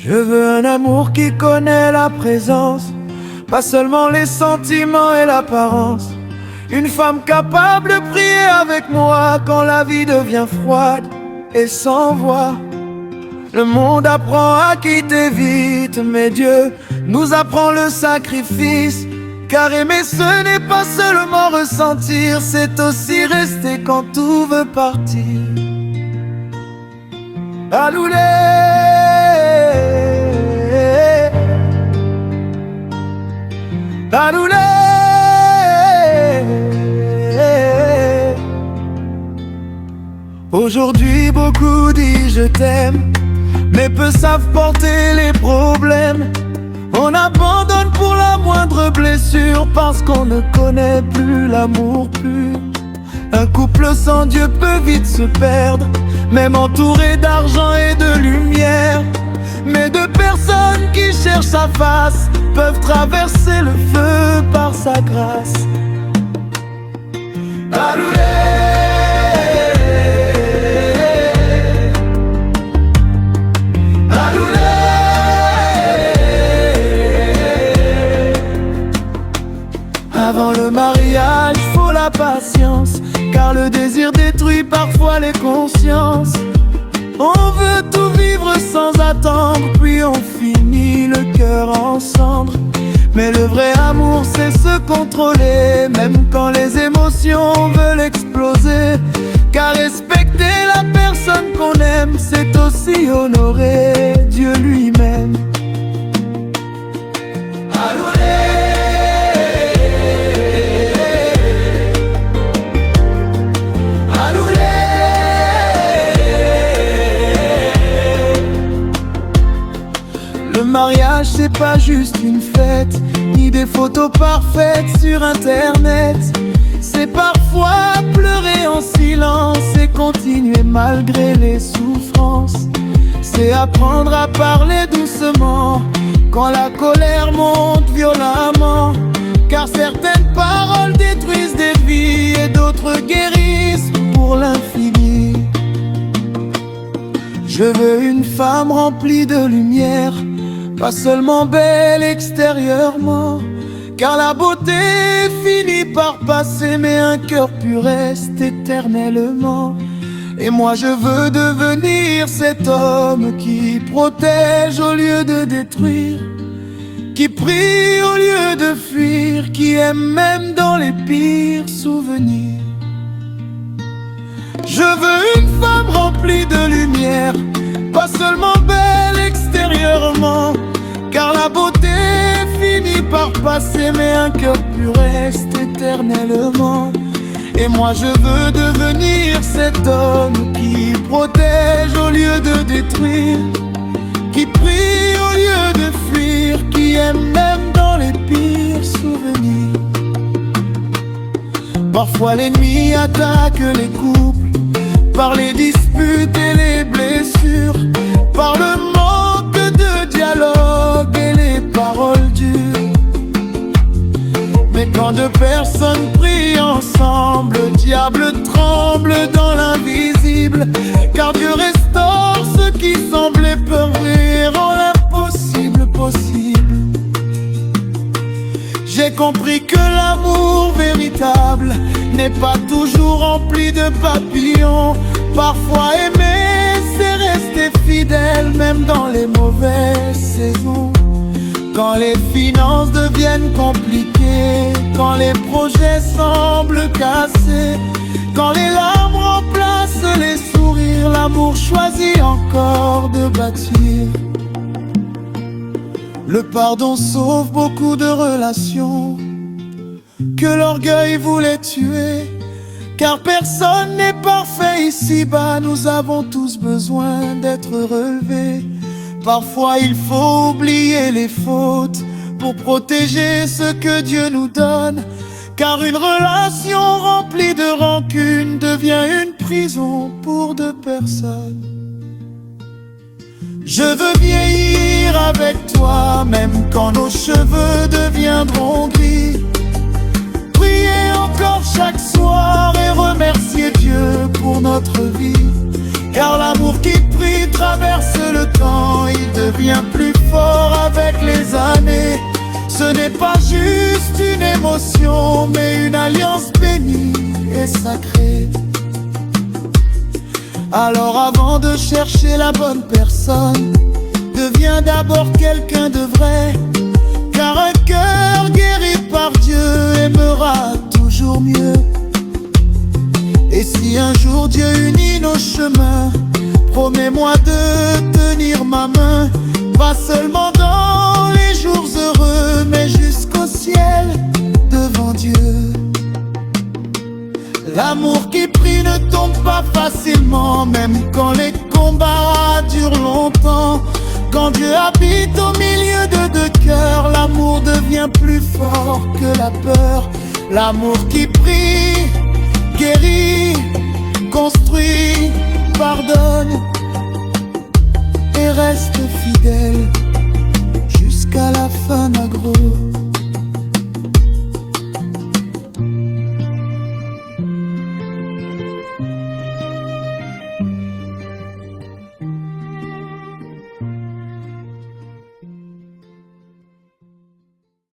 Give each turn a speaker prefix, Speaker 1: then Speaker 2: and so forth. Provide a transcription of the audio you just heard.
Speaker 1: Je veux un amour qui connaît la présence, pas seulement les sentiments et l'apparence. Une femme capable de prier avec moi quand la vie devient froide et sans voix. Le monde apprend à quitter vite, mais Dieu nous apprend le sacrifice. Car aimer ce n'est pas seulement ressentir, c'est aussi rester quand tout veut partir. Aloulé, aloulé. Aujourd'hui beaucoup disent je t'aime, mais peu savent porter les problèmes. On abandonne pour la moindre blessure parce qu'on ne connaît plus l'amour pur. Un couple sans Dieu peut vite se perdre, même entouré d'argent et de lumière. Mais deux personnes qui cherchent sa face peuvent traverser le feu par sa grâce. Aloulé, avant le mariage, faut la patience, car le désir détruit parfois les consciences. On veut tout vivre sans attendre, puis on finit le cœur en cendres. Mais le vrai amour, c'est se contrôler, même quand les émotions veulent exploser. Car respecter la personne qu'on aime, c'est aussi honorer Dieu lui-même. Le mariage c'est pas juste une fête, ni des photos parfaites sur internet. C'est parfois pleurer en silence et continuer malgré les souffrances. C'est apprendre à parler doucement quand la colère monte violemment. Car certaines paroles détruisent des vies et d'autres guérissent pour l'infini. Je veux une femme remplie de lumière, pas seulement belle extérieurement, car la beauté finit par passer, mais un cœur pur reste éternellement. Et moi je veux devenir cet homme qui protège au lieu de détruire, qui prie au lieu de fuir, qui aime même dans les pires souvenirs. Je veux une femme remplie de lumière, pas seulement belle extérieurement, car la beauté finit par passer, mais un cœur pur reste éternellement. Et moi je veux devenir cet homme qui protège au lieu de détruire, qui prie au lieu de fuir, qui aime même dans les pires souvenirs. Parfois l'ennemi attaque les couples par les disputes et les blessures, par le manque de dialogue et les paroles dures. Mais quand deux personnes prient ensemble, le diable tremble dans l'invisible. Car Dieu restaure ce qui semblait perdu, rend l'impossible possible. J'ai compris que l'amour véritable n'est pas toujours rempli de papillons. Parfois aimer, c'est rester fidèle, même dans les mauvaises saisons. Quand les finances deviennent compliquées, quand les projets semblent cassés, quand les larmes remplacent les sourires, l'amour choisit encore de bâtir. Le pardon sauve beaucoup de relations que l'orgueil voulait tuer. Car personne n'est parfait ici-bas, nous avons tous besoin d'être relevés. Parfois il faut oublier les fautes pour protéger ce que Dieu nous donne. Car une relation remplie de rancune devient une prison pour deux personnes. Je veux vieillir avec toi, même quand nos cheveux deviendront gris. Prier encore chaque soir et remercier Dieu pour notre vie. Car l'amour qui prie traverse le temps, il devient plus fort avec les années. Ce n'est pas juste une émotion, mais une alliance bénie et sacrée. Alors avant de chercher la bonne personne, deviens d'abord quelqu'un de vrai. Car un cœur guéri par Dieu aimera toujours mieux. Et si un jour Dieu unit nos chemins, promets-moi de tenir ma main. Pas seulement dans les jours heureux, mais jusqu'au ciel devant Dieu. L'amour qui prie ne tombe pas facilement, même quand les combats durent longtemps. Quand Dieu habite au milieu de deux cœurs, l'amour devient plus fort que la peur. L'amour qui prie, guérit, construit, pardonne et reste fidèle.